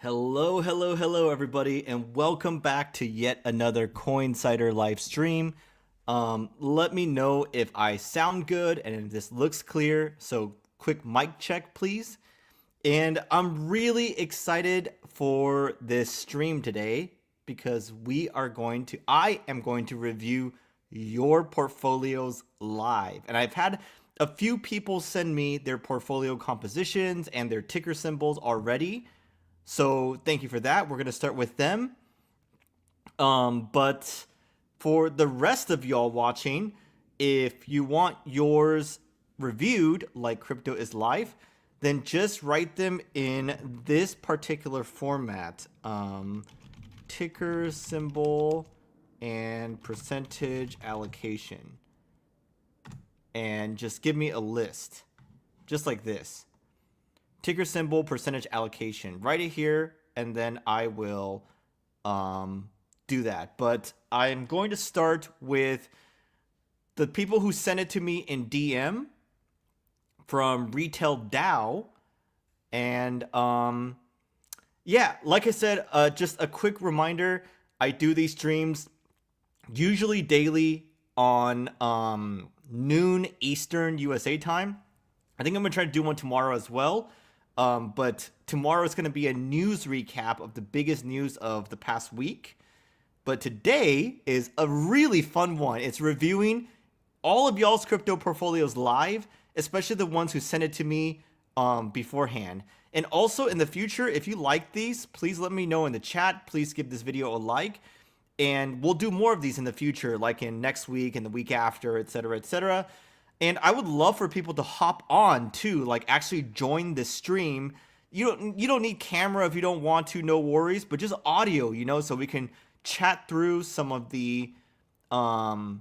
Hello, hello, hello, everybody, and welcome back to yet another Coinsider live stream. Let me know if I sound good and if this looks clear. So, quick mic check, please. And I'm really excited for this stream today because I am going to review your portfolios live. And I've had a few people send me their portfolio compositions and their ticker symbols already. So thank you for that. We're going to start with them. But for the rest of y'all watching, if you want yours reviewed like Crypto is Live, then just write them in this particular format. Ticker symbol and percentage allocation. And just give me a list. Just like this. Ticker symbol, percentage allocation. Write it here, and then I will do that. But I'm going to start with the people who sent it to me in DM from Retail DAO. And yeah, like I said, just a quick reminder, I do these streams usually daily on noon Eastern USA time. I think I'm going to try to do one tomorrow as well. But tomorrow is going to be a news recap of the biggest news of the past week. But today is a really fun one. It's reviewing all of y'all's crypto portfolios live, especially the ones who sent it to me beforehand. And also in the future, if you like these, please let me know in the chat. Please give this video a like. And we'll do more of these in the future, like in next week and the week after, etc., etc. And I would love for people to hop on too, like actually join the stream. You don't need camera if you don't want to, no worries, but just audio, so we can chat through some of the whatchamacallit.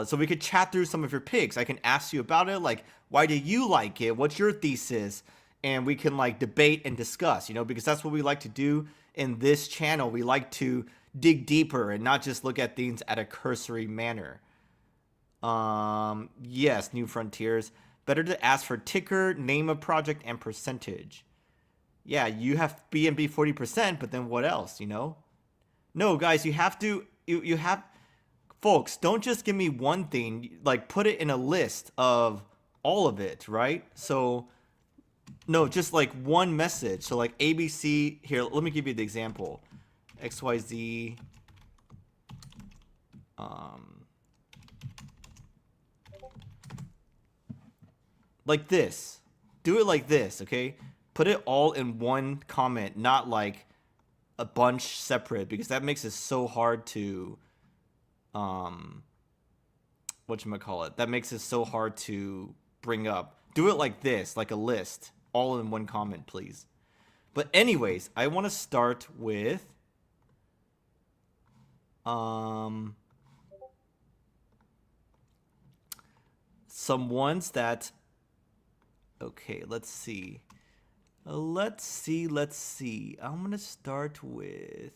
So we could chat through some of your picks. I can ask you about it, like why do you like it? What's your thesis? And we can like debate and discuss, because that's what we like to do in this channel. We like to dig deeper and not just look at things at a cursory manner. Yes, New Frontiers. Better to ask for ticker, name of project, and percentage. Yeah, you have BNB 40%, but then what else, No, guys, you have to, you have, folks, don't just give me one thing, like put it in a list of all of it, right? So, no, just like one message. So like ABC, here, let me give you the example. XYZ, like this. Do it like this, okay? Put it all in one comment, not like a bunch separate, because that makes it so hard to whatchamacallit. That makes it so hard to bring up. Do it like this, like a list, all in one comment, please. But anyways, I want to start with some ones that, okay, let's see. Let's see. I'm going to start with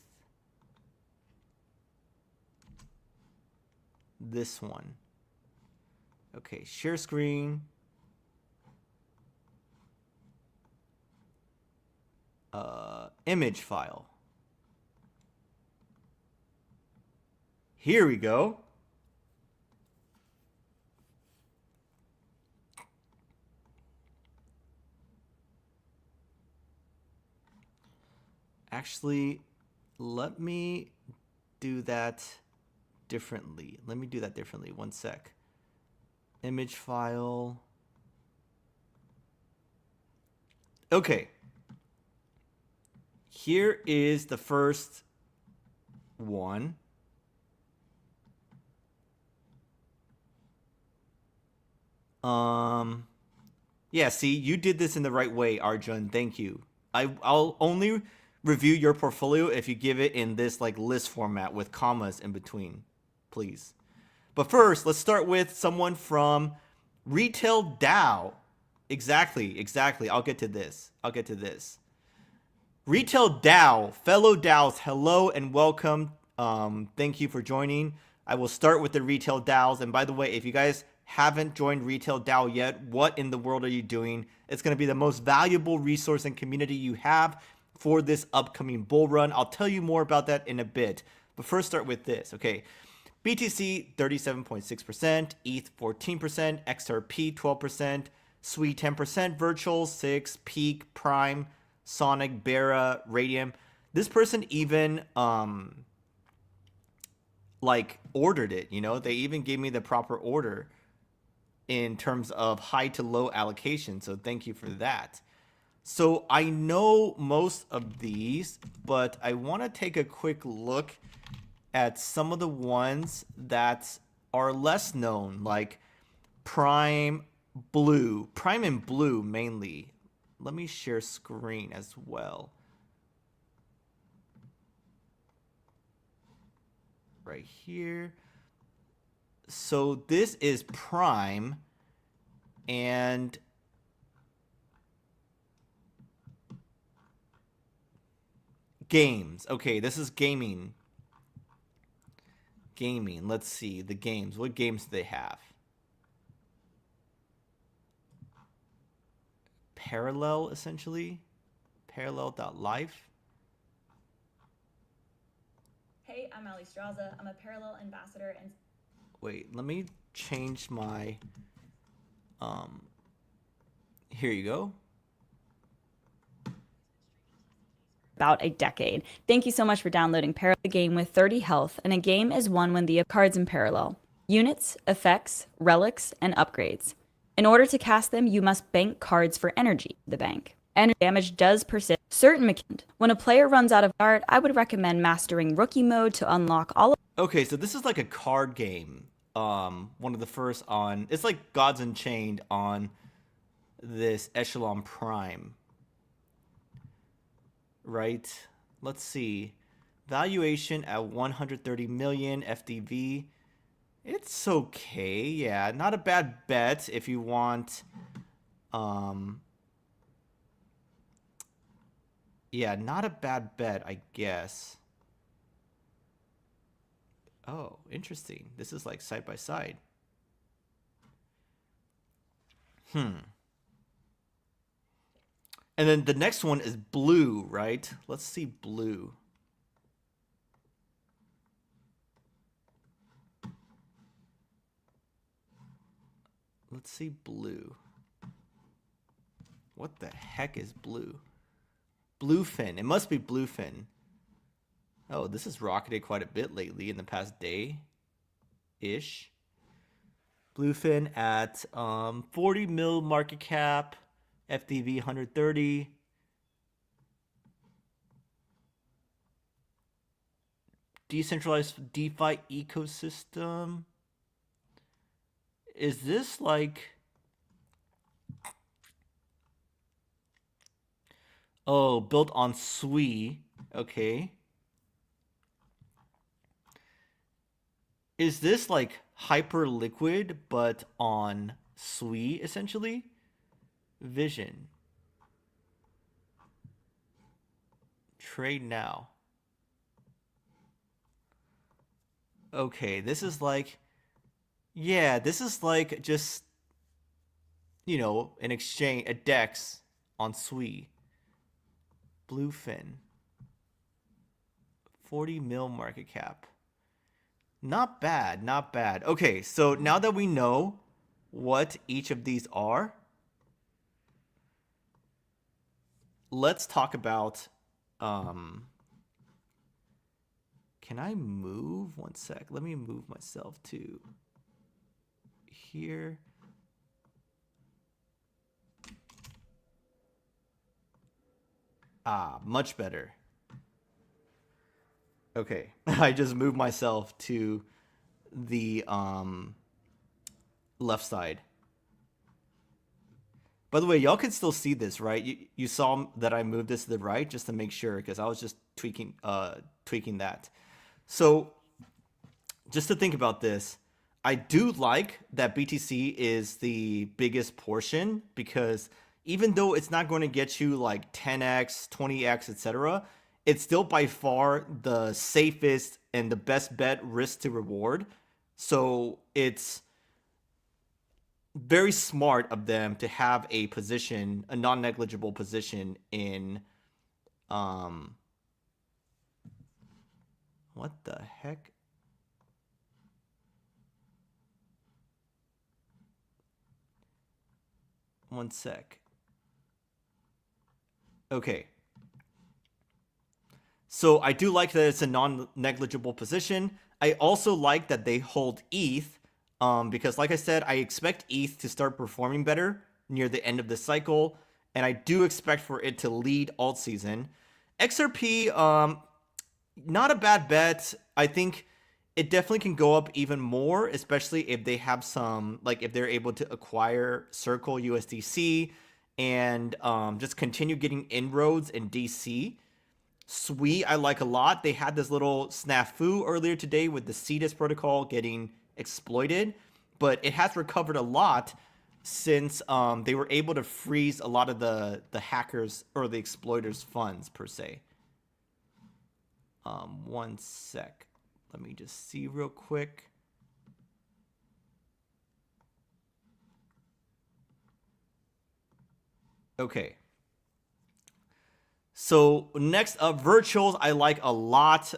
this one. Okay, share screen. Image file. Here we go. Actually, let me do that differently. One sec. Image file. Okay. Here is the first one. Yeah, see, you did this in the right way, Arjun. Thank you. I'll only review your portfolio if you give it in this like list format with commas in between, please. But first, let's start with someone from Retail DAO. Exactly. I'll get to this. Retail DAO, fellow DAOs, hello and welcome. Thank you for joining. I will start with the Retail DAOs. And by the way, if you guys haven't joined Retail DAO yet, what in the world are you doing? It's going to be the most valuable resource and community you have for this upcoming bull run. I'll tell you more about that in a bit. But first, start with this. Okay. BTC 37.6%, ETH 14%, XRP 12%, SWI 10%, Virtual 6%, Peak, Prime, Sonic, Bera, Radium. This person even like ordered it, you know? They even gave me the proper order in terms of high to low allocation. So thank you for that. So I know most of these, but I want to take a quick look at some of the ones that are less known, like Prime and Blue mainly. Let me share screen as well. Right here. So this is Prime and games. Okay, this is gaming. Let's see the games. What games do they have? Parallel, essentially. Parallel.life. Hey, I'm Ali Straza. I'm a Parallel ambassador and... Wait, let me change my... Here you go. About a decade. Thank you so much for downloading Parallel, a game with 30 health, and a game is won when the cards in Parallel. Units, effects, relics, and upgrades. In order to cast them, you must bank cards for energy, the bank. Energy damage does persist. Certain mechanics. When a player runs out of card, I would recommend mastering rookie mode to unlock all of... Okay, so this is like a card game. One of the first on... It's like Gods Unchained on this Echelon Prime. Right? Let's see. Valuation at 130 million FDV. It's okay. Yeah, not a bad bet if you want... Yeah, not a bad bet, I guess. Oh, interesting. This is like side by side. And then the next one is Blue, right? Let's see Blue. Let's see Blue. What the heck is Blue? Bluefin. It must be Bluefin. Oh, this has rocketed quite a bit lately in the past day-ish. Bluefin at 40 mil market cap, FDV 130. Decentralized DeFi ecosystem. Is this like... Oh, built on SWI. Okay. Is this like hyper liquid but on SWI essentially? Vision. Trade now. Okay, this is like... Yeah, this is like just, you know, an exchange, a DEX on SWI. Bluefin. 40 mil market cap. Not bad, not bad. Okay, so now that we know what each of these are, let's talk about... Can I move? One sec. Let me move myself to here. Ah, much better. Okay, I just moved myself to the left side. By the way, y'all can still see this, right? You saw that I moved this to the right just to make sure, because I was just tweaking that. So just to think about this, I do like that BTC is the biggest portion, because even though it's not going to get you like 10x, 20x, etc., it's still by far the safest and the best bet risk to reward. So it's very smart of them to have a position, a non-negligible position in what the heck? One sec. Okay. So I do like that it's a non-negligible position. I also like that they hold ETH, because like I said, I expect ETH to start performing better near the end of the cycle, and I do expect for it to lead alt season. XRP, not a bad bet. I think it definitely can go up even more, especially if they have some, like if they're able to acquire Circle USDC and just continue getting inroads in DC. Sui, I like a lot. They had this little snafu earlier today with the CEDAS protocol getting exploited, but it has recovered a lot since they were able to freeze a lot of the hackers or the exploiters' funds per se. One sec. Let me just see real quick. Okay. So next up, virtuals I like a lot.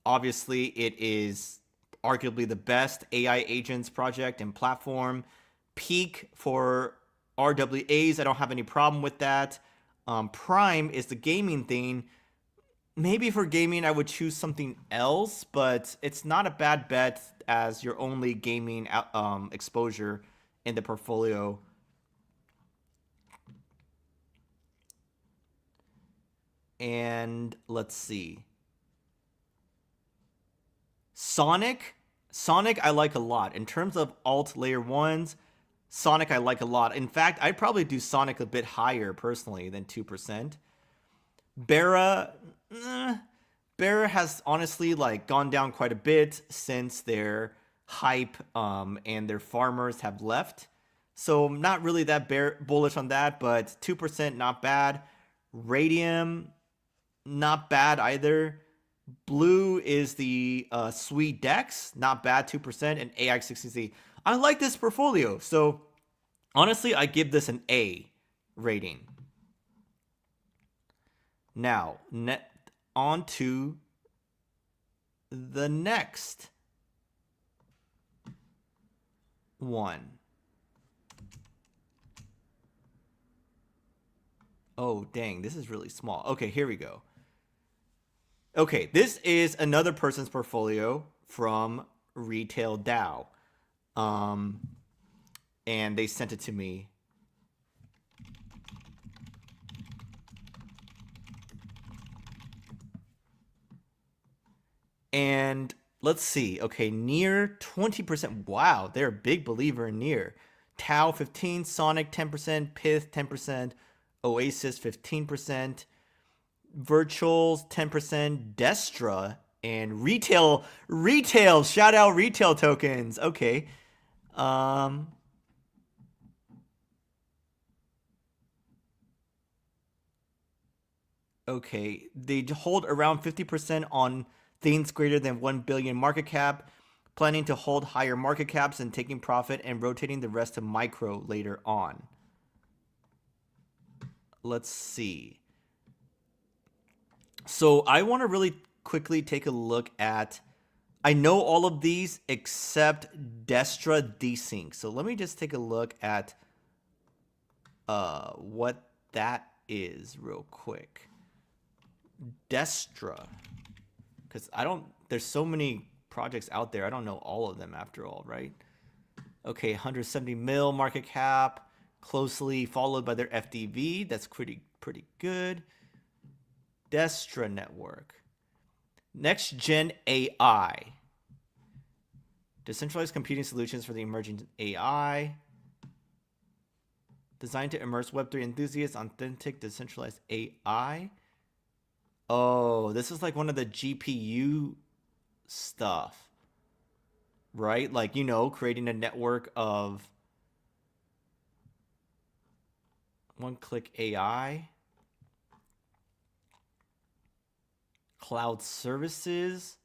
Obviously, it is arguably the best AI agents project and platform. Peak for RWAs, I don't have any problem with that. Prime is the gaming thing. Maybe for gaming, I would choose something else, but it's not a bad bet as your only gaming exposure in the portfolio. And let's see. Sonic I like a lot. In terms of alt layer ones, Sonic I like a lot. In fact, I'd probably do Sonic a bit higher personally than 2%. Barra, Barra has honestly like gone down quite a bit since their hype and their farmers have left. So I'm not really that bullish on that, but 2% not bad. Radium, not bad either. Blue is the Sweet Dex, not bad, 2%, and AI60Z. I like this portfolio, so honestly, I give this an A rating. Now, on to the next one. Oh, dang, this is really small. Okay, here we go. Okay, this is another person's portfolio from Retail DAO. And they sent it to me. And let's see. Okay, near 20%. Wow, they're a big believer in near. Tau 15, Sonic 10%, Pith 10%, Oasis 15%, Virtuals 10%, Destra, and retail. Shout out retail tokens. Okay. Okay, they hold around 50% on things greater than 1 billion market cap, planning to hold higher market caps and taking profit and rotating the rest to micro later on. Let's see. So I want to really quickly take a look at, I know all of these except Destra Desync. So let me just take a look at what that is real quick. Destra, because there's so many projects out there, I don't know all of them after all, right? Okay, 170 mil market cap, closely followed by their FDV. That's pretty good. Destra network. Next gen AI. Decentralized computing solutions for the emerging AI. Designed to immerse Web3 enthusiasts, authentic decentralized AI. Oh, this is like one of the GPU stuff, right? Like, creating a network of one-click AI, cloud services.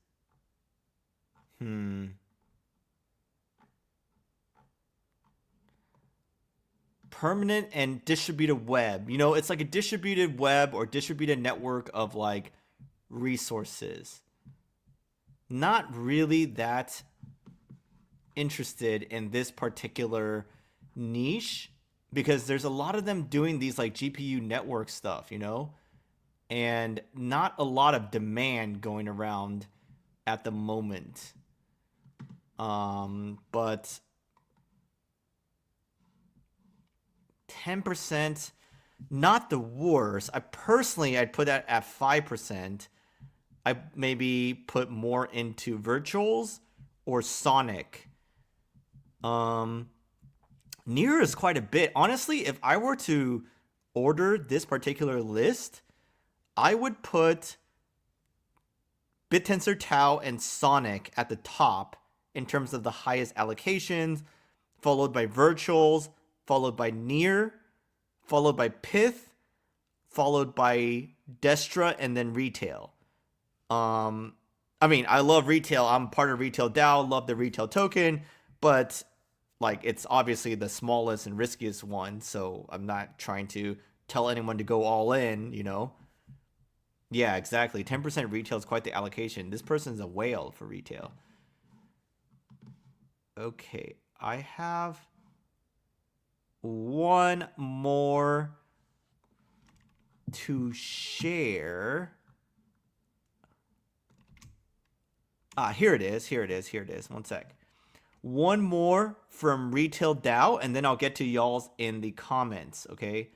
permanent and distributed web. You know, it's like a distributed web or distributed network of like resources. Not really that interested in this particular niche because there's a lot of them doing these like GPU network stuff, you know, and not a lot of demand going around at the moment. But 10%, not the worst. I'd put that at 5%. I maybe put more into virtuals or Sonic. Near is quite a bit. Honestly, if I were to order this particular list, I would put BitTensor Tau and Sonic at the top in terms of the highest allocations, followed by virtuals, followed by Near, followed by Pith, followed by Destra, and then Retail. I mean, I love Retail. I'm part of Retail DAO, love the Retail token, but like it's obviously the smallest and riskiest one, so I'm not trying to tell anyone to go all in, you know? Yeah, exactly. 10% Retail is quite the allocation. This person's a whale for Retail. Okay, I have one more to share. Here it is. One sec. One more from Retail DAO, and then I'll get to y'all's in the comments, okay?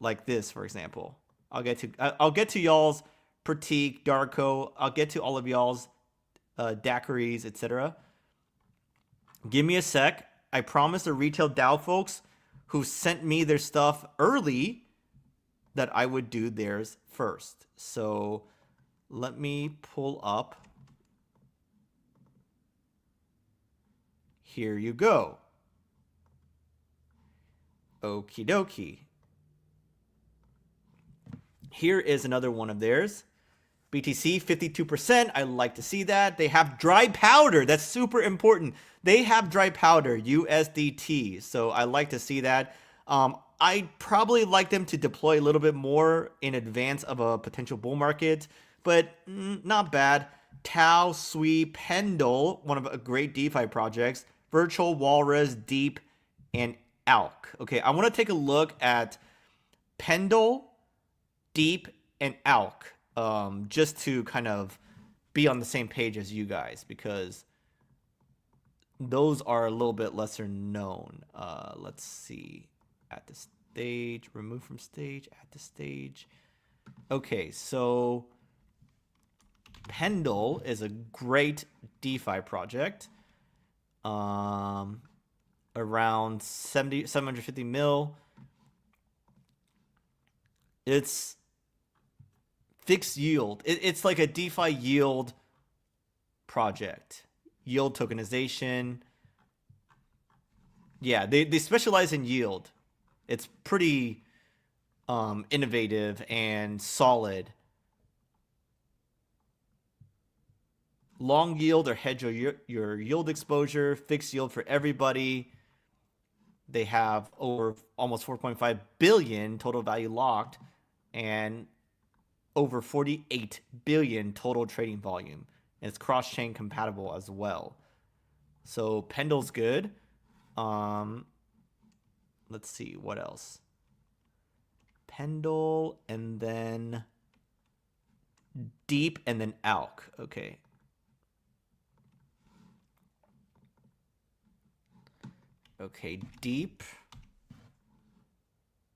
Like this, for example. I'll get to y'all's Pratik, Darko. I'll get to all of y'all's daiquiris, etc. Give me a sec. I promised the Retail DAO folks who sent me their stuff early that I would do theirs first. So let me pull up. Here you go. Okie dokie. Here is another one of theirs. BTC 52%. I like to see that. They have dry powder. That's super important. They have dry powder, USDT. So I like to see that. I'd probably like them to deploy a little bit more in advance of a potential bull market, but not bad. Tau, Sui, Pendle, one of a great DeFi projects. Virtual, Walrus, Deep, and Alk. Okay, I want to take a look at Pendle, Deep, and Alk, just to kind of be on the same page as you guys, because those are a little bit lesser known. Let's see. At the stage, remove from stage, at the stage. Okay, so Pendle is a great DeFi project. Around 750 mil. It's fixed yield. It's like a DeFi yield project. Yield tokenization. Yeah, they specialize in yield. It's pretty innovative and solid. Long yield or hedge your yield exposure, fixed yield for everybody. They have over almost 4.5 billion total value locked and over 48 billion total trading volume. And it's cross-chain compatible as well. So Pendle's good. Let's see, what else? Pendle and then Deep and then Alk. Okay. Okay, Deep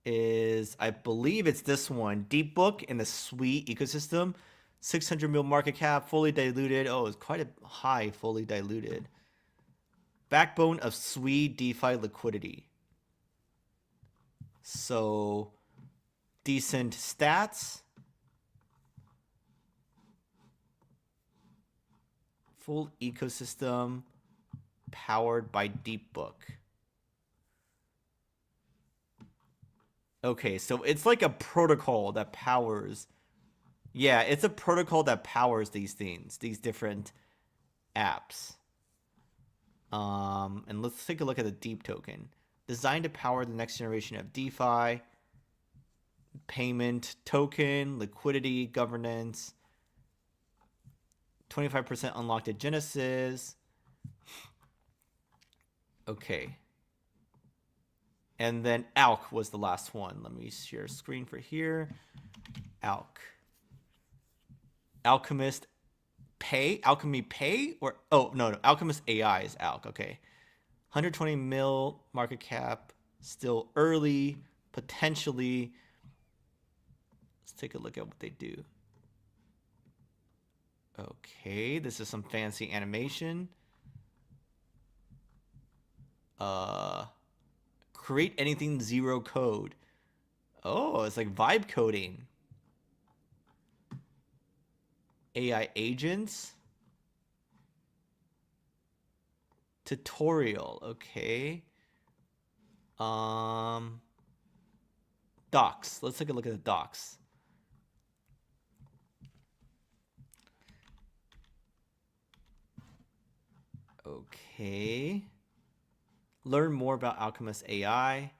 is, I believe it's this one. Deep Book in the Sui ecosystem. 600 mil market cap, fully diluted. Oh, it's quite a high fully diluted. Backbone of Sui DeFi liquidity. So, decent stats. Full ecosystem powered by Deep Book. Okay, so it's like a protocol that powers. Yeah, it's a protocol that powers these things, these different apps. And let's take a look at the Deep token. Designed to power the next generation of DeFi, payment, token, liquidity, governance, 25% unlocked at Genesis. Okay. And then ALK was the last one. Let me share screen for here. ALK. Alchemist Pay? Alchemy Pay? Or, oh, no. Alchemist AI is ALK. Okay. 120 mil market cap. Still early. Potentially. Let's take a look at what they do. Okay. This is some fancy animation. Create anything zero code. Oh, it's like vibe coding. AI agents. Tutorial. Okay. Docs. Let's take a look at the docs. Okay. Learn more about Alchemist AI.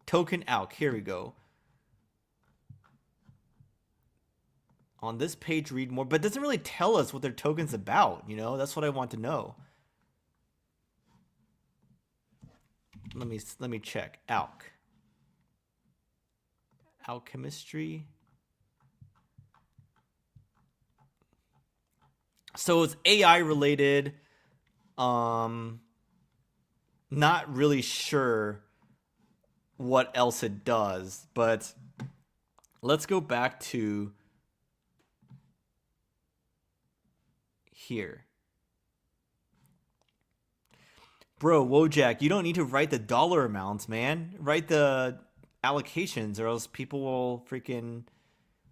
Token ALK. Here we go. On this page, read more, but it doesn't really tell us what their token's about. You know, that's what I want to know. Let me check. ALK. Alchemistry. So it's AI related. Not really sure what else it does, but let's go back to here. Bro, Wojak, you don't need to write the dollar amounts, man. Write the allocations, or else people will freaking.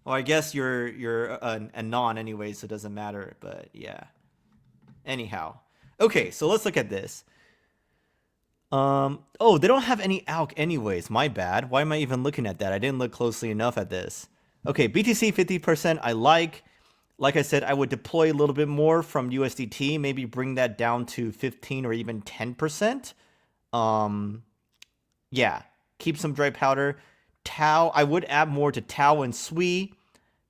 Well, I guess you're a non anyway, so it doesn't matter. But yeah. Anyhow, okay, so let's look at this. Oh, they don't have any ALK anyways. My bad. Why am I even looking at that? I didn't look closely enough at this. Okay, BTC 50%. I like. Like I said, I would deploy a little bit more from USDT. Maybe bring that down to 15 or even 10%. Yeah, keep some dry powder. Tau, I would add more to Tau and Sui.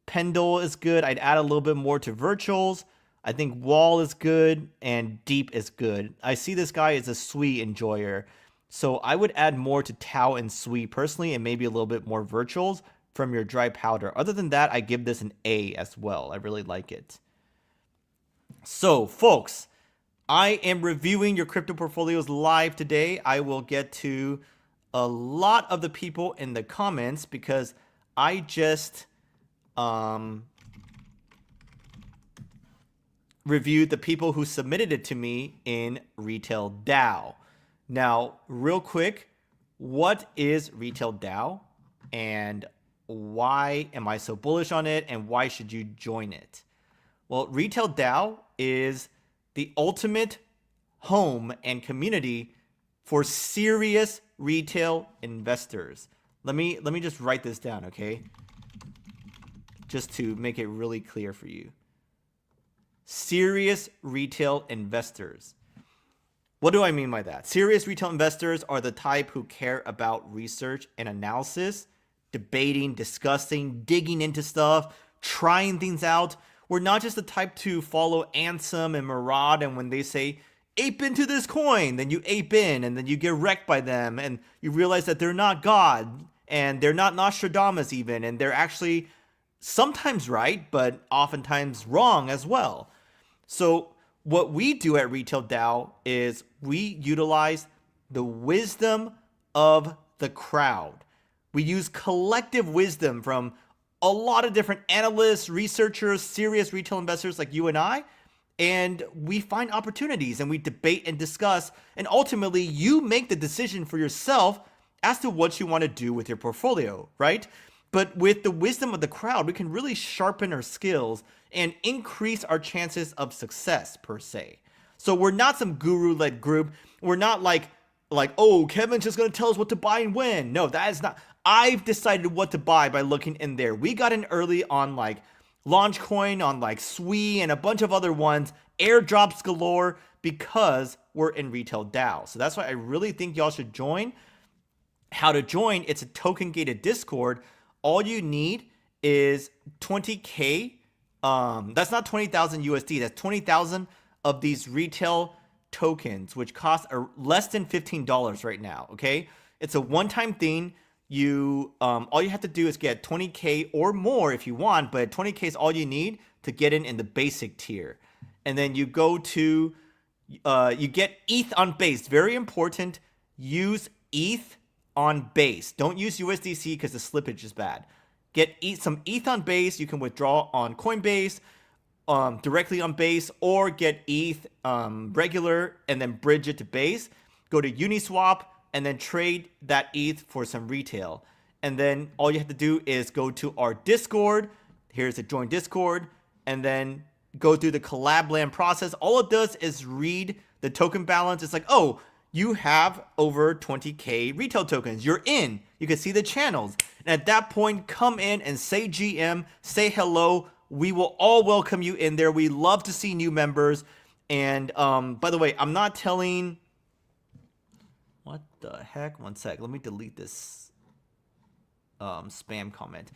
Pendle is good. I'd add a little bit more to Virtuals. I think Wall is good and Deep is good. I see this guy as a Sui enjoyer. So I would add more to Tau and Sui personally, and maybe a little bit more Virtuals from your dry powder. Other than that, I give this an A as well. I really like it. So, folks, I am reviewing your crypto portfolios live today. I will get to a lot of the people in the comments because I just reviewed the people who submitted it to me in Retail DAO. Now, real quick, what is Retail DAO and why am I so bullish on it and why should you join it? Well, Retail DAO is the ultimate home and community for serious retail investors. Let me just write this down, okay? Just to make it really clear for you. Serious retail investors. What do I mean by that? Serious retail investors are the type who care about research and analysis, debating, discussing, digging into stuff, trying things out. We're not just the type to follow Ansem and Murad, and when they say, ape into this coin, then you ape in, and then you get wrecked by them, and you realize that they're not God, and they're not Nostradamus even, and they're actually sometimes right, but oftentimes wrong as well. So what we do at Retail DAO is we utilize the wisdom of the crowd. We use collective wisdom from a lot of different analysts, researchers, serious retail investors like you and I, and we find opportunities and we debate and discuss, and ultimately you make the decision for yourself as to what you want to do with your portfolio, right? But with the wisdom of the crowd, we can really sharpen our skills and increase our chances of success per se. So we're not some guru-led group. We're not like, oh, Kevin's just going to tell us what to buy and when. No, that is not. I've decided what to buy by looking in there. We got in early on like Launchcoin, on like Sui, and a bunch of other ones. Airdrops galore. because we're in Retail DAO. So that's why I really think y'all should join. How to join? It's a token gated Discord. All you need is 20K. That's not 20,000 USD. That's 20,000 of these retail tokens, which cost less than $15 right now. Okay, it's a one-time thing. You all you have to do is get 20K or more if you want, but 20K is all you need to get in the basic tier. And then you go to you get ETH on base. Very important. Use ETH on base. Don't use USDC because the slippage is bad. Get some ETH on base. You can withdraw on Coinbase directly on base, or get ETH regular and then bridge it to base. Go to Uniswap and then trade that ETH for some retail. And then all you have to do is go to our Discord. Here's the join Discord, and then go through the collab land process. All it does is read the token balance. It's like, oh, you have over 20K retail tokens. You're in. You can see the channels. And at that point, come in and say GM, say hello. We will all welcome you in there. We love to see new members. And by the way, I'm not telling... What the heck? One sec. Let me delete this spam comment.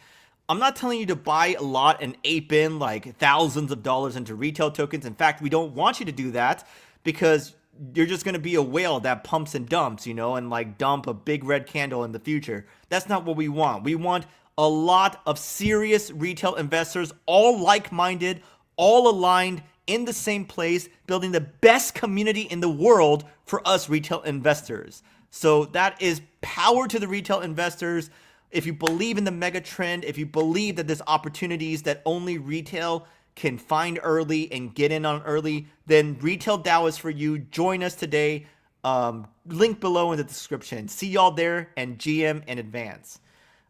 I'm not telling you to buy a lot and ape in like thousands of dollars into retail tokens. In fact, we don't want you to do that because you're just going to be a whale that pumps and dumps, you know, and like dump a big red candle in the future. That's not what we want. We want a lot of serious retail investors, all like-minded, all aligned in the same place, building the best community in the world for us retail investors. So that is power to the retail investors. If you believe in the mega trend, if you believe that there's opportunities that only retail can find early and get in on early, then Retail DAO is for you. Join us today. Link below in the description. See y'all there, and GM in advance.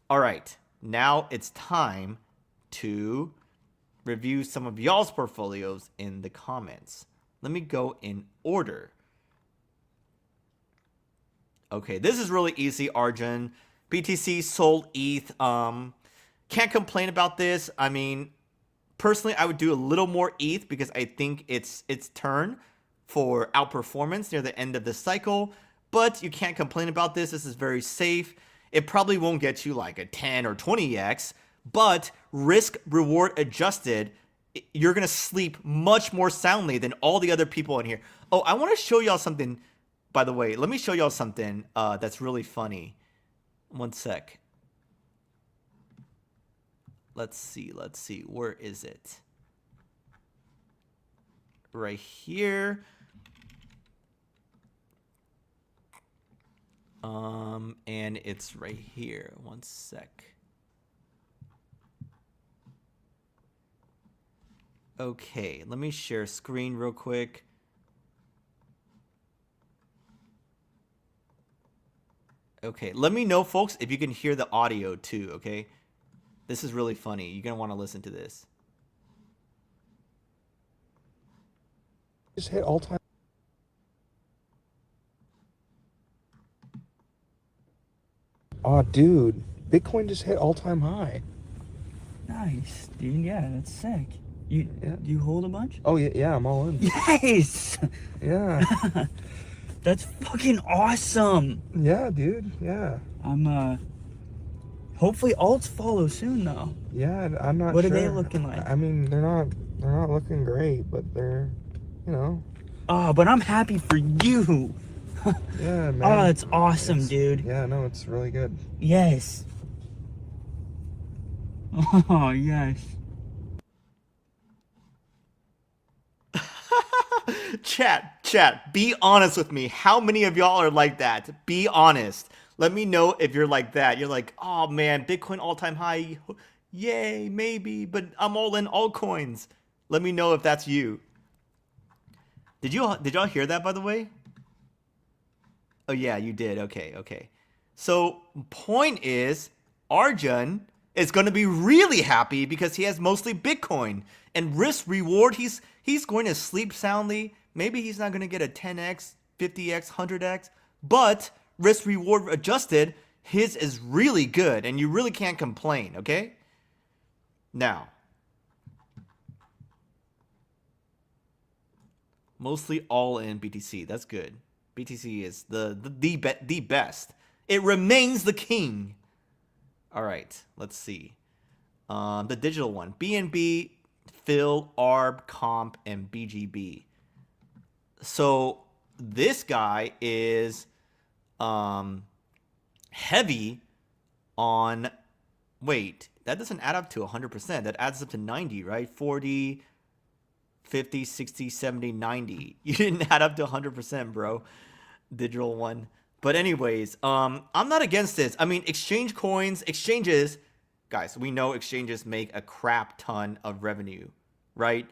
All right, now it's time to review some of y'all's portfolios in the comments. Let me go in order. Okay, this is really easy, Arjun. BTC sold ETH. Can't complain about this. I mean, personally, I would do a little more ETH because I think it's turn for outperformance near the end of the cycle. But you can't complain about this. This is very safe. It probably won't get you like a 10 or 20x, but risk reward adjusted, you're going to sleep much more soundly than all the other people in here. Oh, I want to show y'all something, by the way. Let me show y'all something that's really funny. One sec. Let's see. Where is it? Right here. And it's right here. One sec. Okay, let me share screen real quick. Okay, let me know, folks, if you can hear the audio too, okay? This is really funny. You're going to want to listen to this. Just hit all time. Oh, dude, Bitcoin just hit all-time high. Nice, dude. Yeah, that's sick. You do you hold a bunch? Oh yeah, I'm all in. Yes. Yeah. That's fucking awesome. Yeah, dude. Yeah. I'm hopefully alts follow soon though. Yeah, I'm not. What sure. are they looking like? I mean, they're not looking great, but they're, you know. Oh, but I'm happy for you. Yeah, man. Oh, that's awesome, dude. Yeah, no, it's really good. Yes. Oh, yes. Chat, be honest with me. How many of y'all are like that? Be honest. Let me know if you're like that. You're like, oh man, Bitcoin all-time high. Yay, maybe, but I'm all in altcoins. Let me know if that's you. Did y'all hear that, by the way? Oh yeah, you did. Okay. So point is, Arjun is going to be really happy because he has mostly Bitcoin, and risk reward, he's going to sleep soundly. Maybe he's not going to get a 10x, 50x, 100x, but risk reward adjusted, his is really good, and you really can't complain, okay? Now, Mostly all in BTC. That's good. BTC is the best. It remains the king. All right, let's see. The digital one: BNB, Phil, ARB, Comp, and BGB. So this guy is heavy on. Wait, that doesn't add up to 100%. That adds up to 90, right? 40, 50, 60, 70, 90. You didn't add up to 100%, bro. Digital one. But anyways, I'm not against this. I mean, exchanges, guys, we know exchanges make a crap ton of revenue, right?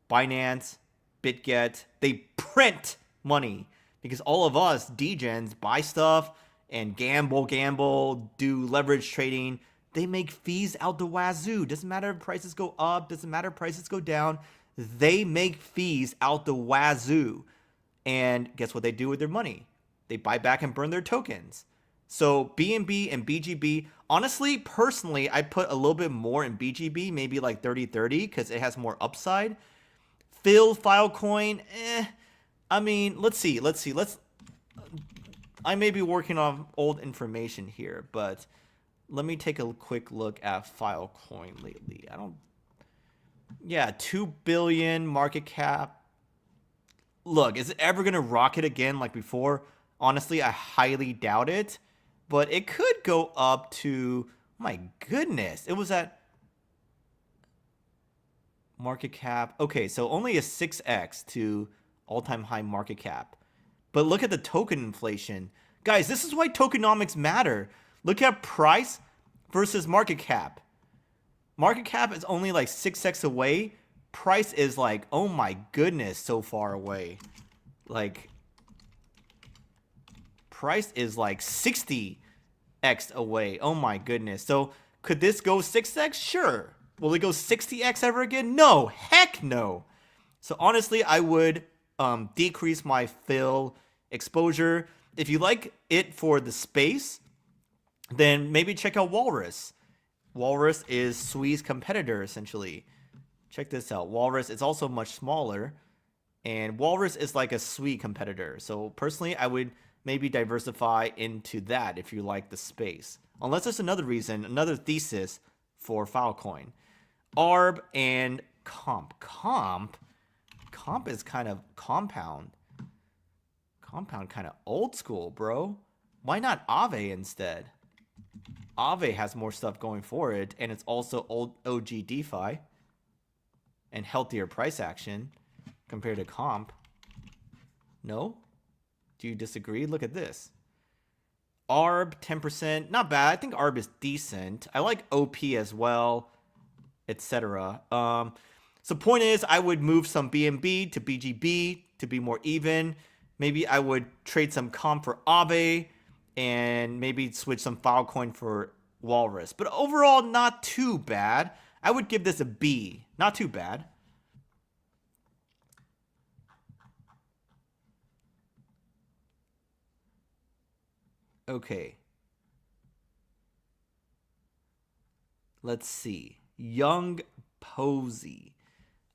Binance, BitGet, they print money because all of us degens buy stuff and gamble, do leverage trading. They make fees out the wazoo. Doesn't matter if prices go up, doesn't matter if prices go down. They make fees out the wazoo. And guess what they do with their money? They buy back and burn their tokens. So BNB and BGB, honestly, personally, I put a little bit more in BGB, maybe like 30-30 because it has more upside. Filecoin, I mean, let's see. I may be working on old information here, but let me take a quick look at Filecoin lately. 2 billion market cap. Look, is it ever going to rocket again like before? Honestly, I highly doubt it. But it could go up to, my goodness, it was at market cap. Okay, so only a 6x to all-time high market cap. But look at the token inflation. Guys, this is why tokenomics matter. Look at price versus market cap. Market cap is only like 6x away. Price is like, oh my goodness, so far away. Like, price is like 60x away. Oh my goodness. So could this go 6x? Sure. Will it go 60x ever again? No. Heck no. So honestly, I would decrease my fill exposure. If you like it for the space, then maybe check out Walrus. Walrus is Sui's competitor, essentially. Check this out. Walrus is also much smaller. And Walrus is like a Sui competitor. So personally, I would maybe diversify into that if you like the space. Unless there's another reason, another thesis for Filecoin. ARB and Comp. Comp is kind of Compound. Compound kind of old school, bro. Why not Aave instead? Aave has more stuff going for it, and it's also old OG DeFi and healthier price action compared to Comp. No? Do you disagree? Look at this. ARB, 10%. Not bad. I think ARB is decent. I like OP as well, etc. So point is, I would move some BNB to BGB to be more even. Maybe I would trade some Comp for Aave and maybe switch some Filecoin for Walrus. But overall, not too bad. I would give this a B. Not too bad. Okay. Let's see. Young Posey.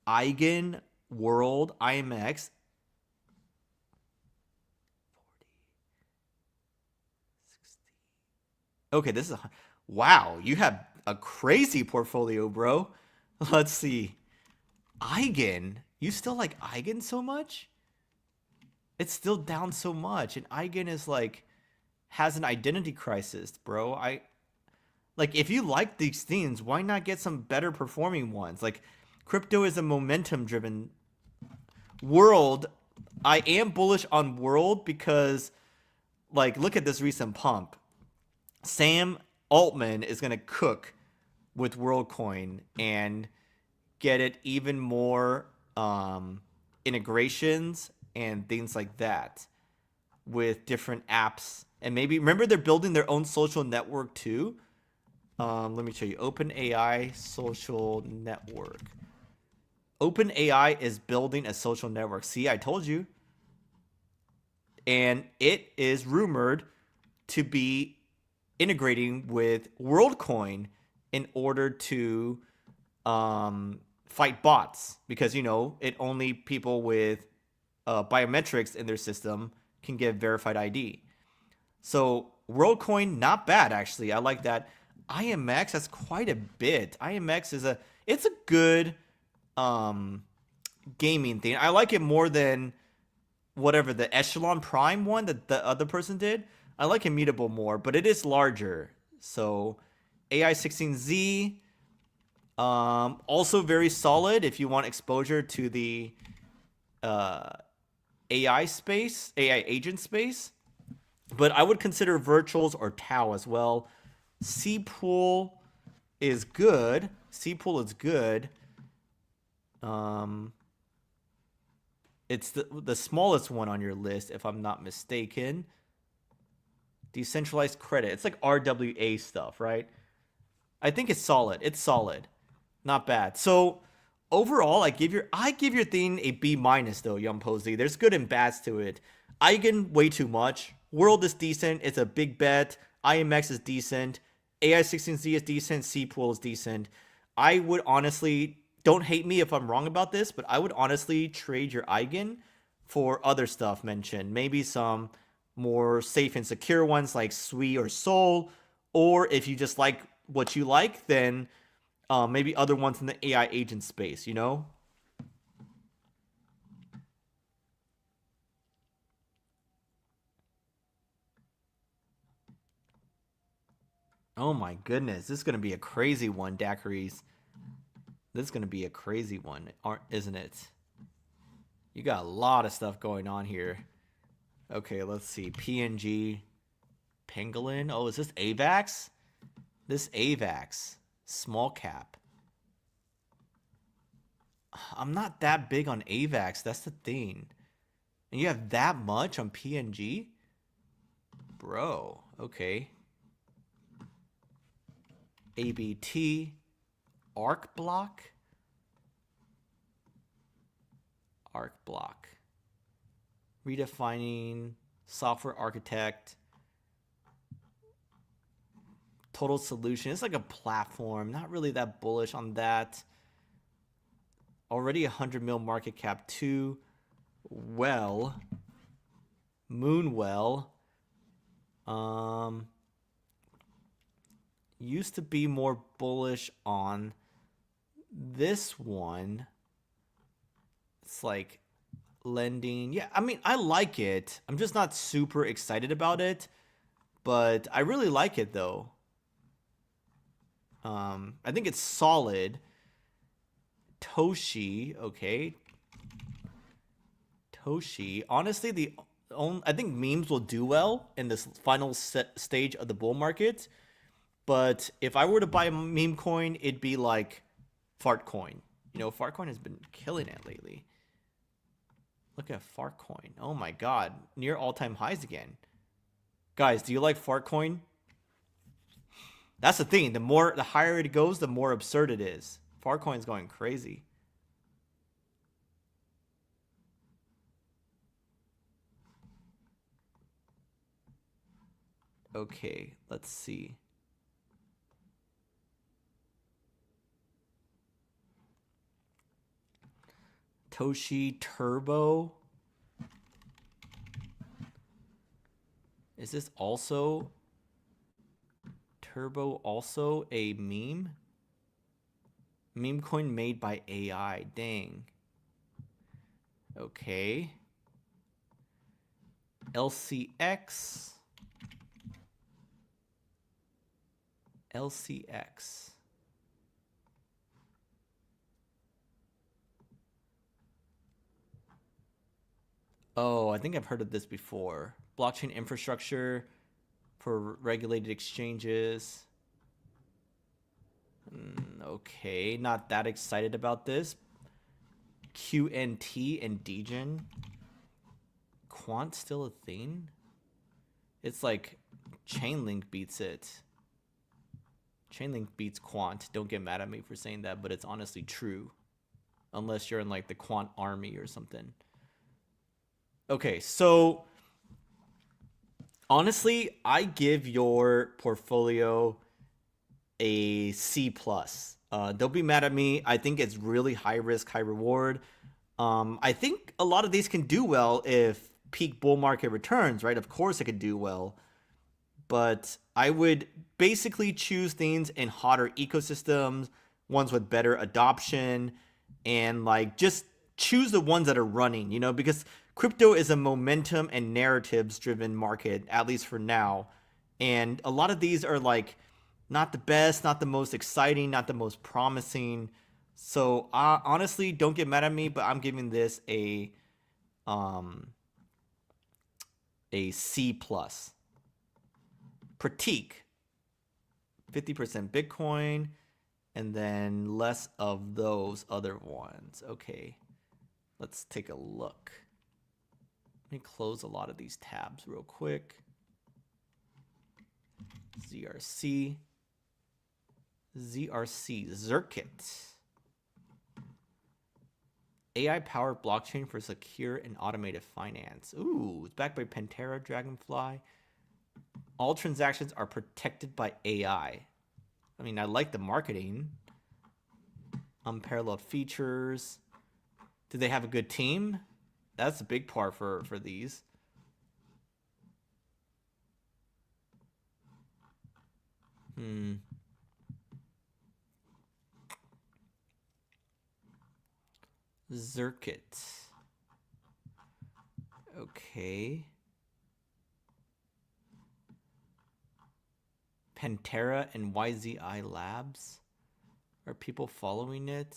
Eigen World IMX. 60. Okay, this is wow, you have a crazy portfolio, bro. Let's see. Eigen. You still like Eigen so much? It's still down so much, and Eigen is like has an identity crisis, bro. Like, if you like these things, why not get some better performing ones? Like, crypto is a momentum driven world. I am bullish on World because, like, look at this recent pump. Sam Altman is going to cook with WorldCoin and get it even more integrations and things like that with different apps. And maybe, remember, they're building their own social network too. Let me show you. OpenAI social network. OpenAI is building a social network. See, I told you. And it is rumored to be integrating with WorldCoin in order to fight bots. Because, you know, it only people with biometrics in their system can get verified ID. So WorldCoin, not bad actually. I like that. IMX, that's quite a bit. IMX is it's a good gaming thing. I like it more than whatever the Echelon Prime one that the other person did. I like Immutable more, but it is larger. So AI16Z, also very solid if you want exposure to the AI space, AI agent space. But I would consider Virtuals or Tau as well. Cpool is good. Cpool is good. It's the smallest one on your list, if I'm not mistaken. Decentralized credit. It's like RWA stuff, right? I think it's solid. It's solid. Not bad. So overall, I give your thing a B minus though, Young Posey. There's good and bads to it. Eigen, way too much. World is decent. It's a big bet. IMX is decent. AI16Z is decent. Cpool is decent. I would honestly, don't hate me if I'm wrong about this, but I would honestly trade your Eigen for other stuff mentioned. Maybe some more safe and secure ones like Sui or Sol. Or if you just like what you like, then maybe other ones in the AI agent space, you know? Oh my goodness, this is going to be a crazy one, daiquiris. This is going to be a crazy one, isn't it? You got a lot of stuff going on here. Okay, let's see. PNG. Pangolin. Oh, is this AVAX? This AVAX. Small cap. I'm not that big on AVAX. That's the thing. And you have that much on PNG? Bro, okay. ABT. Arc block. Arc block. Redefining. Software architect. Total solution. It's like a platform. Not really that bullish on that. Already 100 mil market cap too. Well. Moonwell. Used to be more bullish on this one. It's like lending. Yeah, I mean, I like it. I'm just not super excited about it. But I really like it though. I think it's solid. Toshi, okay. Toshi. Honestly, I think memes will do well in this final stage of the bull market. But if I were to buy a meme coin, it'd be like Fartcoin. You know, Fartcoin has been killing it lately. Look at Fartcoin. Oh my god. Near all-time highs again. Guys, do you like Fartcoin? That's the thing. The higher it goes, the more absurd it is. Fartcoin's going crazy. Okay, let's see. Toshi Turbo. Is this also Turbo also a meme? Meme coin made by AI. Dang. Okay. LCX. LCX. Oh, I think I've heard of this before. Blockchain infrastructure for regulated exchanges. Okay, not that excited about this. QNT and Degen. Quant still a thing? It's like Chainlink beats it. Chainlink beats Quant. Don't get mad at me for saying that, but it's honestly true. Unless you're in like the Quant army or something. Okay, so honestly, I give your portfolio a C+. Don't be mad at me. I think it's really high risk, high reward. I think a lot of these can do well if peak bull market returns, right? Of course it could do well. But I would basically choose things in hotter ecosystems, ones with better adoption, and like just choose the ones that are running, because crypto is a momentum and narratives driven market, at least for now. And a lot of these are like not the best, not the most exciting, not the most promising. So honestly, don't get mad at me, but I'm giving this um a C plus. Pratik, 50% Bitcoin, and then less of those other ones. Okay, let's take a look. Let me close a lot of these tabs real quick. ZRC, Zirkit. AI-powered blockchain for secure and automated finance. Ooh, it's backed by Pantera, Dragonfly. All transactions are protected by AI. I mean, I like the marketing. Unparalleled features. Do they have a good team? That's a big part for these. Zirkit. Okay. Pantera and YZI Labs. Are people following it?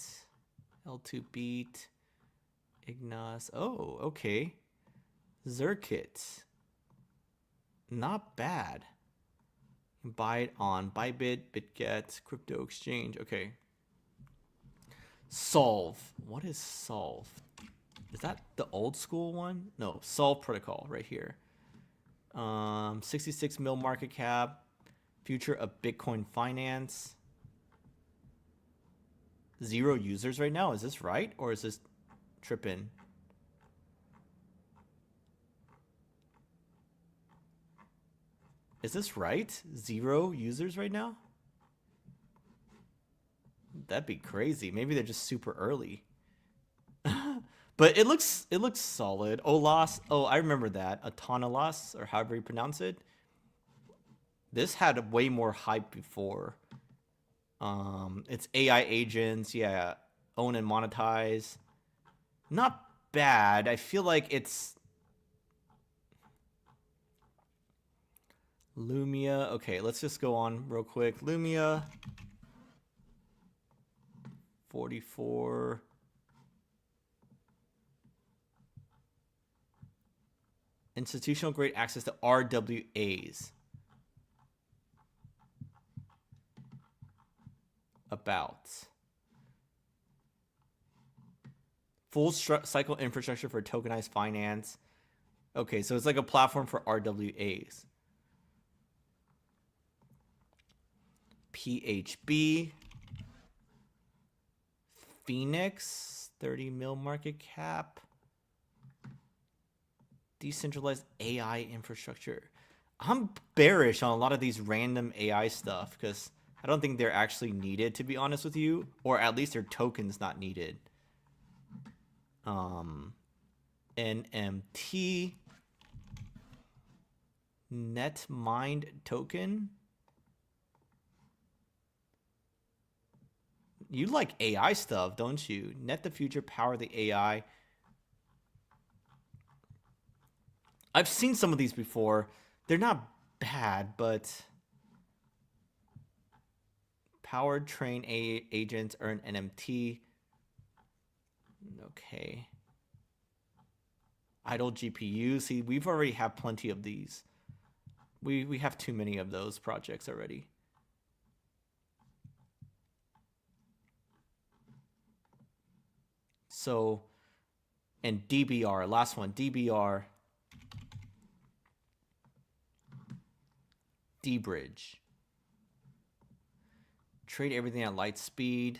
L2 Beat. Ignas. Oh, okay. Zirkit. Not bad. You can buy it on Bybit, BitGet, Crypto Exchange. Okay. Solve. What is Solve? Is that the old school one? No, Solve Protocol right here. 66 mil market cap. Future of Bitcoin finance. 0 users right now. Is this right? Or is this tripping? Is this right? 0 users right now? That'd be crazy. Maybe they're just super early. But it looks solid. Olas. Oh, I remember that. Autonolas, or however you pronounce it. This had way more hype before. It's AI agents, yeah. Own and monetize. Not bad. I feel like it's Lumia. Okay, let's just go on real quick. Lumia 44. Institutional grade access to RWAs. About. Full cycle infrastructure for tokenized finance. Okay, so it's like a platform for RWAs. PHB. Phoenix, 30 mil market cap. Decentralized AI infrastructure. I'm bearish on a lot of these random AI stuff because I don't think they're actually needed, to be honest with you, or at least their token's not needed. NMT, NetMind token. You like AI stuff, don't you? Net the future, power the AI. I've seen some of these before. They're not bad, but powered train agents earn NMT. Okay. Idle GPU. See, we've already have plenty of these. We have too many of those projects already. So, and DBR, last one, DBR. D-Bridge. Trade everything at light speed.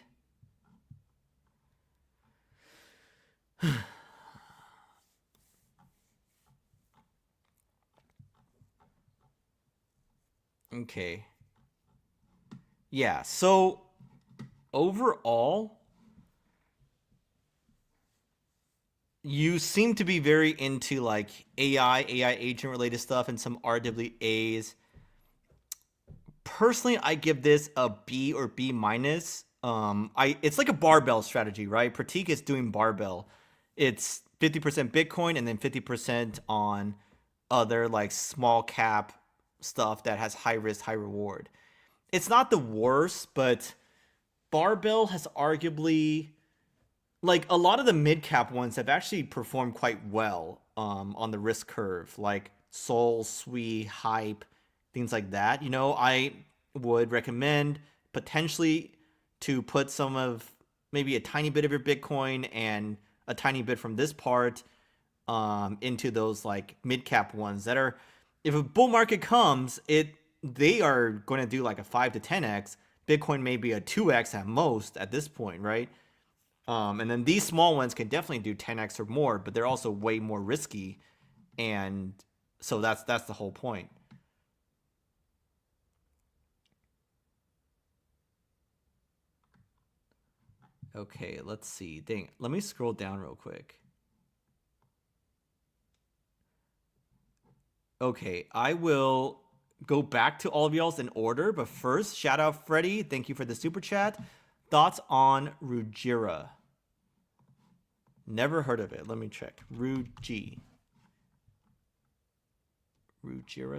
Okay. Yeah, so overall, you seem to be very into like AI agent related stuff and some RWAs. Personally, I give this a B or B minus. It's like a barbell strategy, right? Pratik is doing barbell. It's 50% Bitcoin and then 50% on other like small cap stuff that has high risk, high reward. It's not the worst, but barbell has arguably like a lot of the mid cap ones have actually performed quite well on the risk curve, like Soul, Sui, Hype, things like that. You know, I would recommend potentially to put some of maybe a tiny bit of your Bitcoin and a tiny bit from this part into those like mid cap ones that are, if a bull market comes, they are going to do like a 5 to 10x. Bitcoin may be a 2x at most at this point, right? And then these small ones can definitely do 10x or more, but they're also way more risky, and so that's the whole point. Okay, let's see. Dang, let me scroll down real quick. Okay, I will go back to all of y'all's in order, but first, shout out Freddie. Thank you for the super chat. Thoughts on Rujira? Never heard of it. Let me check. Rujira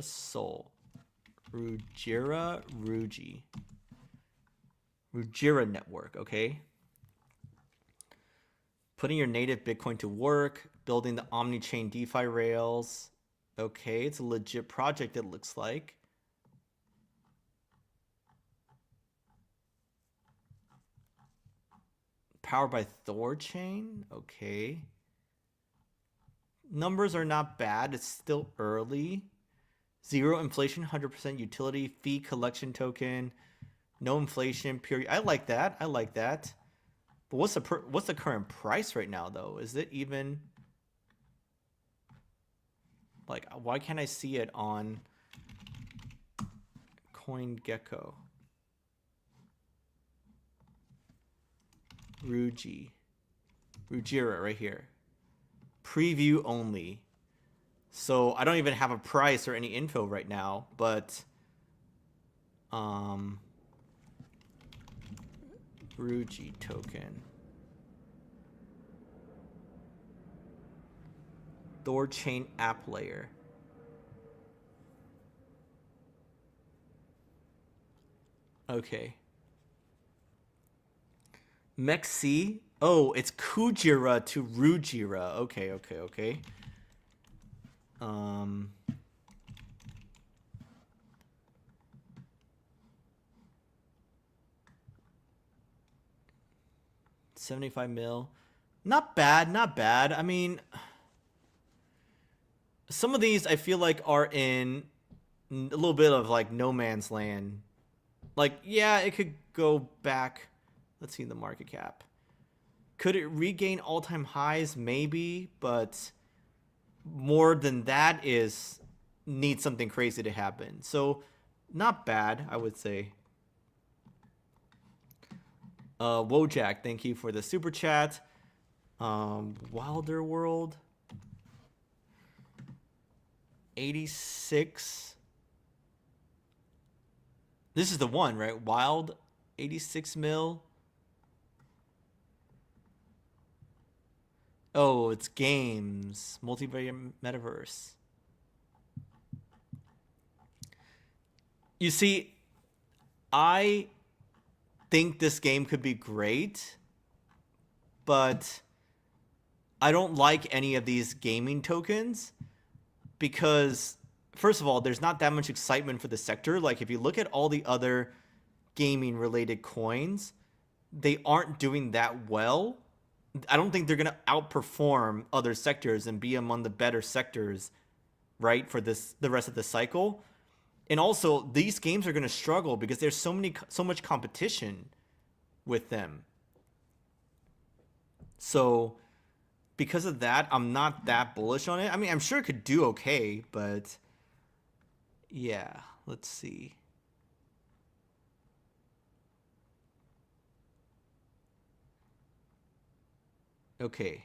Soul. Ruji. Rujira Network, okay. Putting your native Bitcoin to work, building the omni-chain DeFi rails. Okay, it's a legit project, it looks like. Powered by Thorchain, okay. Numbers are not bad, it's still early. Zero inflation, 100% utility, fee collection token, no inflation, period. I like that, But what's the current price right now, though? Is it even... Like, why can't I see it on CoinGecko? Rujira right here. Preview only. So I don't even have a price or any info right now, but Ruji token. Thorchain app layer. Okay. Mexi. Oh, it's Kujira to Rujira. Okay. Um 75 mil. Not bad. I mean, some of these I feel like are in a little bit of like no man's land. Like, yeah, it could go back. Let's see the market cap. Could it regain all-time highs? Maybe, but more than that needs something crazy to happen. So, not bad, I would say. Wojak, thank you for the super chat. Wilder World. 86. This is the one, right? Wild 86 mil. Oh, it's games. Multiplayer metaverse. You see, I think this game could be great, but I don't like any of these gaming tokens because, first of all, there's not that much excitement for the sector. Like, if you look at all the other gaming related coins, they aren't doing that well. I don't think they're going to outperform other sectors and be among the better sectors, right, for the rest of the cycle. And also, these games are going to struggle because there's so much competition with them. So, because of that, I'm not that bullish on it. I mean, I'm sure it could do okay, but yeah, let's see. Okay.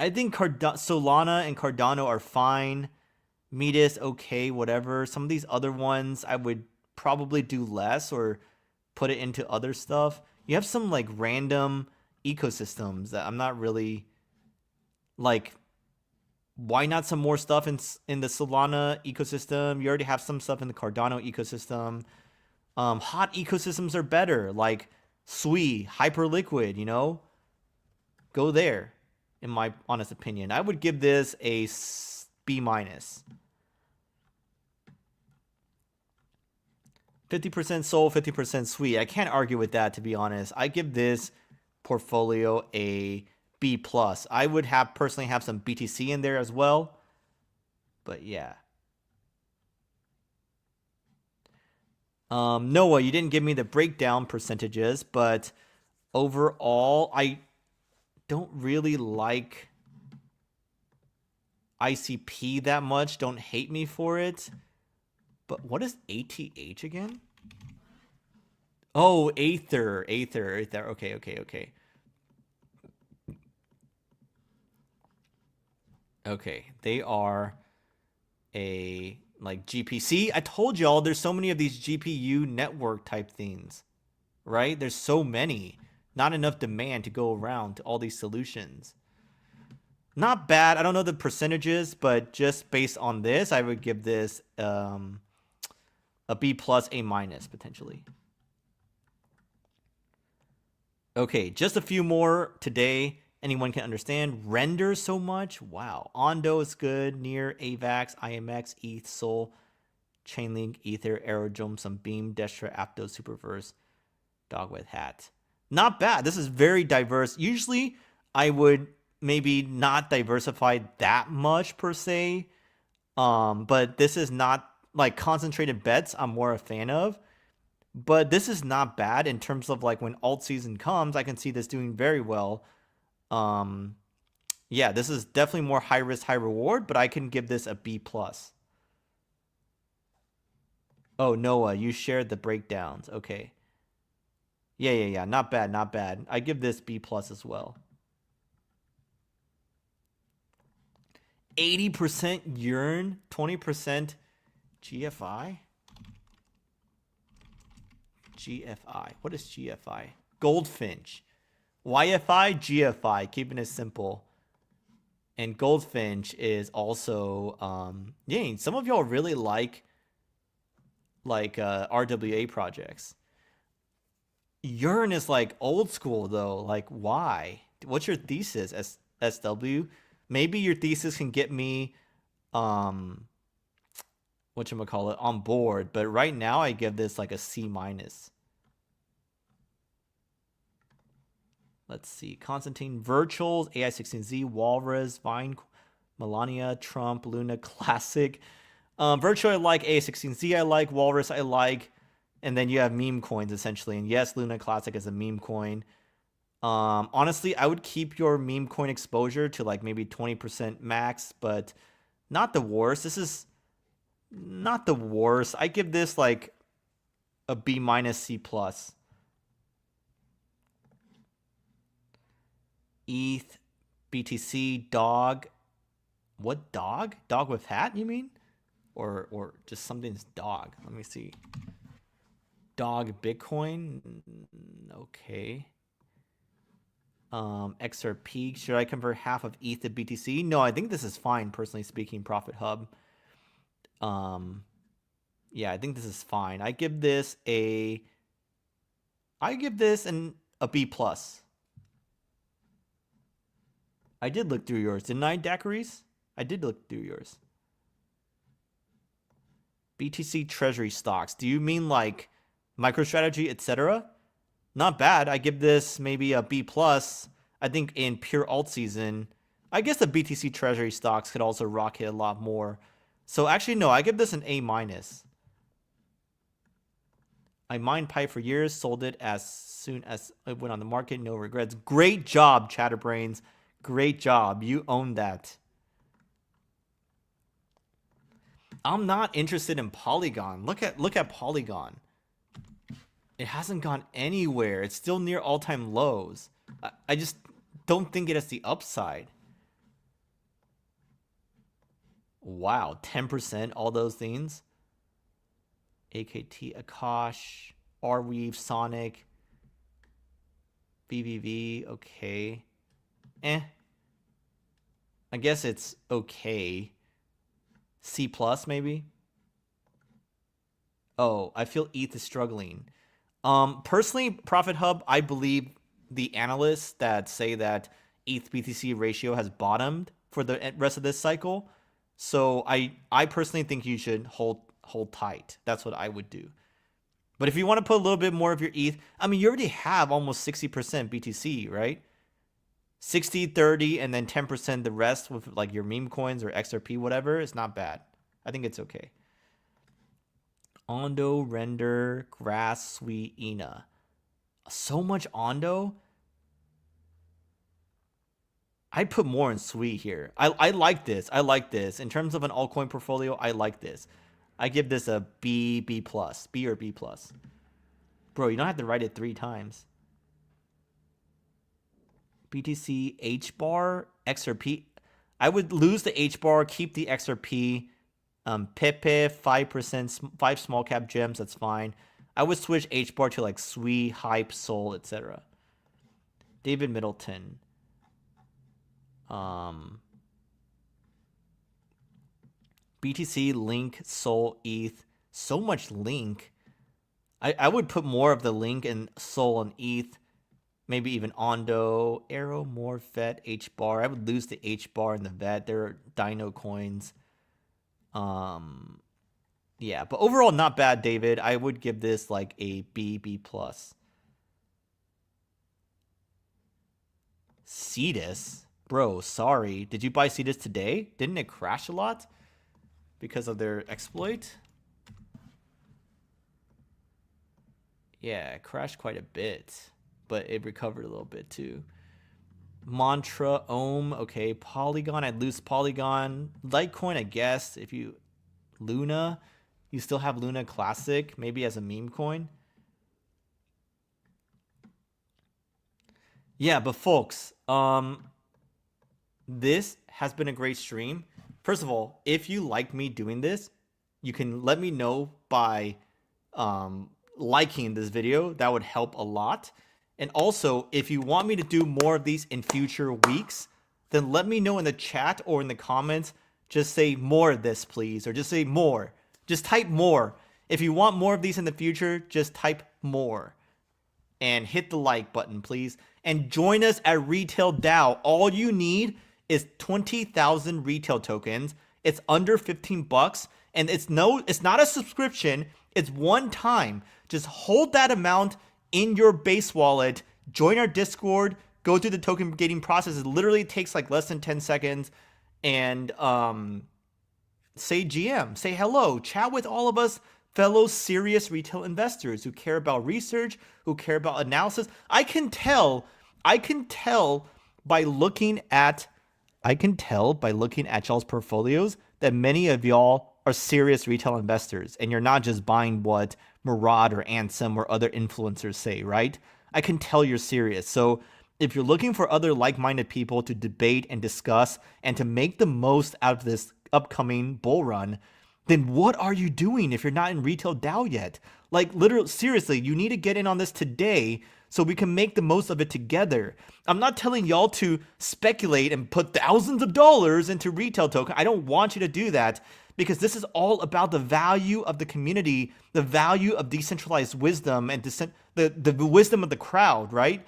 I think Solana and Cardano are fine. Metis, okay, whatever. Some of these other ones, I would probably do less or put it into other stuff. You have some like random ecosystems that I'm not really like. Why not some more stuff in the Solana ecosystem? You already have some stuff in the Cardano ecosystem. Hot ecosystems are better, like Sui, Hyperliquid, you know? Go there, in my honest opinion. I would give this a B minus. 50% Sol, 50% Sui. I can't argue with that, to be honest. I give this portfolio a B plus. I would personally have some BTC in there as well. But yeah. Noah, you didn't give me the breakdown percentages, but overall, I don't really like ICP that much. Don't hate me for it. But what is ATH again? Oh, Aether. Okay. Okay, they are a like GPC. I told y'all there's so many of these GPU network type things, right? There's so many. Not enough demand to go around to all these solutions. Not bad. I don't know the percentages, but just based on this, I would give this a B plus, A minus potentially. Okay, just a few more today. Anyone can understand. Render so much. Wow. Ondo is good. Near, AVAX, IMX, ETH, Sol, Chainlink, Ether, Aerodrome, some Beam, Destra, Aptos, Superverse, Dog with Hat. Not bad. This is very diverse. Usually, I would maybe not diversify that much per se. But this is not like concentrated bets I'm more a fan of. But this is not bad in terms of like when alt season comes, I can see this doing very well. Yeah, this is definitely more high risk, high reward, but I can give this a B plus. Oh, Noah, you shared the breakdowns. Okay. Yeah. Not bad. I give this B plus as well. 80% Yearn, 20% GFI. GFI. What is GFI? Goldfinch. YFI, GFI. Keeping it simple. And Goldfinch is also yeah, some of y'all really like RWA projects. Yearn is like old school though. Like why? What's your thesis, SW? Maybe your thesis can get me whatchamacallit, on board, but right now I give this like a C minus. Let's see. Constantine, Virtuals, AI16Z, Walrus, Vine, Melania, Trump, Luna, Classic. Virtual I like, AI16Z I like, Walrus I like, and then you have meme coins essentially. And yes, Luna Classic is a meme coin. Honestly, I would keep your meme coin exposure to like maybe 20% max, but not the worst. This is not the worst. I give this like a B minus, C plus. ETH, BTC, Dog. What dog? Dog with hat, you mean? Or just something's dog. Let me see. Dog Bitcoin. Okay. XRP. Should I convert half of ETH to BTC? No, I think this is fine, personally speaking, Profit Hub. Yeah, I think this is fine. I give this a B plus. I did look through yours, didn't I, Daiquiris? I did look through yours. BTC treasury stocks. Do you mean like MicroStrategy, etc.? Not bad. I give this maybe a B plus. I think in pure alt season, I guess the BTC treasury stocks could also rocket a lot more. So actually, no, I give this an A minus. I mined Pi for years, sold it as soon as it went on the market. No regrets. Great job, Chatterbrains. Great job. You own that. I'm not interested in Polygon. Look at Polygon. It hasn't gone anywhere. It's still near all-time lows. I just don't think it has the upside. Wow, 10%, all those things. AKT, Akash, Arweave, Sonic, VVV, okay. I guess it's okay. C plus maybe. Oh, I feel ETH is struggling. Personally, Profit Hub, I believe the analysts that say that ETH BTC ratio has bottomed for the rest of this cycle. So I personally think you should hold tight. That's what I would do. But if you want to put a little bit more of your ETH, I mean, you already have almost 60% BTC, right? 60, 30, and then 10% the rest with like your meme coins or XRP, whatever. It's not bad. I think it's okay. Ondo, Render, Grass, Sweet, Ina. So much Ondo. I'd put more in Sweet here. I like this. I like this. In terms of an altcoin portfolio, I like this. I give this a B, B+, B or B+. Bro, you don't have to write it 3 times. BTC, H-bar, XRP. I would lose the H-bar, keep the XRP. Pepe, 5%, 5 small cap gems, that's fine. I would switch H-bar to like Sui, Hype, Soul, etc. David Middleton. BTC, Link, Soul, ETH. So much Link. I would put more of the Link and Soul and ETH. Maybe even Ondo, Arrow, more Vet, H-bar. I would lose the H-bar and the Vet. They're Dino coins. Yeah, but overall not bad, David. I would give this like a B, B+. Cetus? Bro, sorry. Did you buy Cetus today? Didn't it crash a lot because of their exploit? Yeah, it crashed quite a bit, but it recovered a little bit too. Mantra, Ohm, okay. Polygon, I'd lose Polygon. Litecoin, I guess. If you... Luna, you still have Luna Classic, maybe as a meme coin. Yeah, but folks, this has been a great stream. First of all, if you like me doing this, you can let me know by liking this video. That would help a lot. And also, if you want me to do more of these in future weeks, then let me know in the chat or in the comments. Just say more of this, please. Or just say more. Just type more. If you want more of these in the future, just type more. And hit the like button, please. And join us at Retail DAO. All you need is 20,000 retail tokens. It's under 15 bucks. And it's not a subscription. It's one time. Just hold that amount in your base wallet. Join our Discord. Go through the token gating process. It literally takes like less than 10 seconds. And say GM, say hello, chat with all of us fellow serious retail investors who care about research, who care about analysis. I can tell by looking at y'all's portfolios that many of y'all are serious retail investors and you're not just buying what Murad or Ansem or other influencers say, right? I can tell you're serious. So if you're looking for other like-minded people to debate and discuss and to make the most out of this upcoming bull run, then what are you doing if you're not in Retail DAO yet? Like, literally, seriously, you need to get in on this today so we can make the most of it together. I'm not telling y'all to speculate and put thousands of dollars into retail token. I don't want you to do that because this is all about the value of the community, the value of decentralized wisdom and the wisdom of the crowd, right?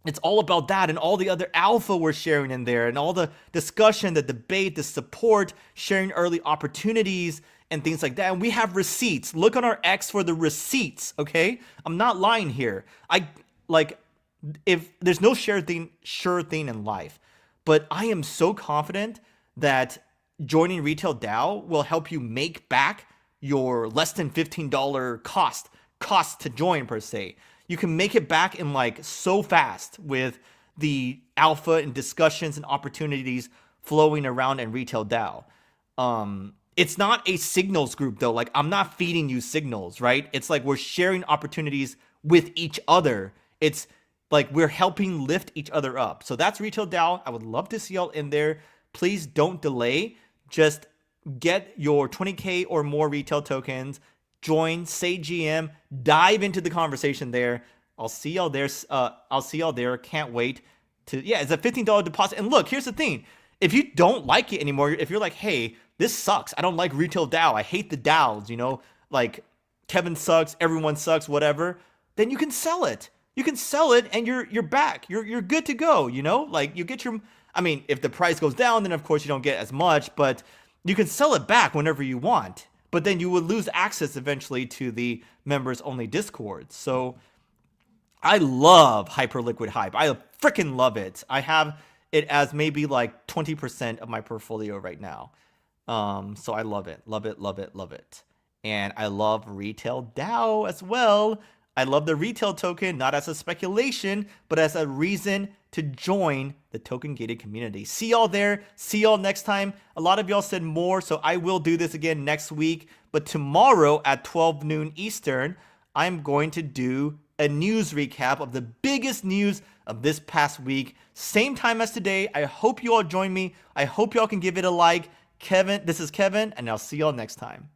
It's all about that and all the other alpha we're sharing in there and all the discussion, the debate, the support, sharing early opportunities and things like that. And we have receipts. Look on our X for the receipts, okay? I'm not lying here. If there's no sure thing in life, but I am so confident that joining Retail DAO will help you make back your less than $15 cost to join per se. You can make it back in like so fast with the alpha and discussions and opportunities flowing around in Retail DAO. It's not a signals group though. Like I'm not feeding you signals, right? It's like we're sharing opportunities with each other. It's like we're helping lift each other up. So that's Retail DAO. I would love to see y'all in there. Please don't delay. Just get your 20K or more retail tokens, join, say GM, dive into the conversation there. I'll see y'all there. Can't wait to, yeah, it's a $15 deposit. And look, here's the thing. If you don't like it anymore, if you're like, hey, this sucks, I don't like Retail DAO, I hate the DAOs, you know, like Kevin sucks, everyone sucks, whatever, then you can sell it. You can sell it and you're back. You're good to go, you know? Like you get your, I mean, if the price goes down, then of course you don't get as much, but you can sell it back whenever you want. But then you would lose access eventually to the members only Discord. So I love Hyperliquid Hype. I freaking love it. I have it as maybe like 20% of my portfolio right now. So I love it, love it, love it, love it. And I love Retail DAO as well. I love the retail token, not as a speculation, but as a reason to join the token gated community. See y'all there. See y'all next time. A lot of y'all said more, so I will do this again next week. But tomorrow at 12 noon Eastern, I'm going to do a news recap of the biggest news of this past week. Same time as today. I hope you all join me. I hope y'all can give it a like. This is Kevin, and I'll see y'all next time.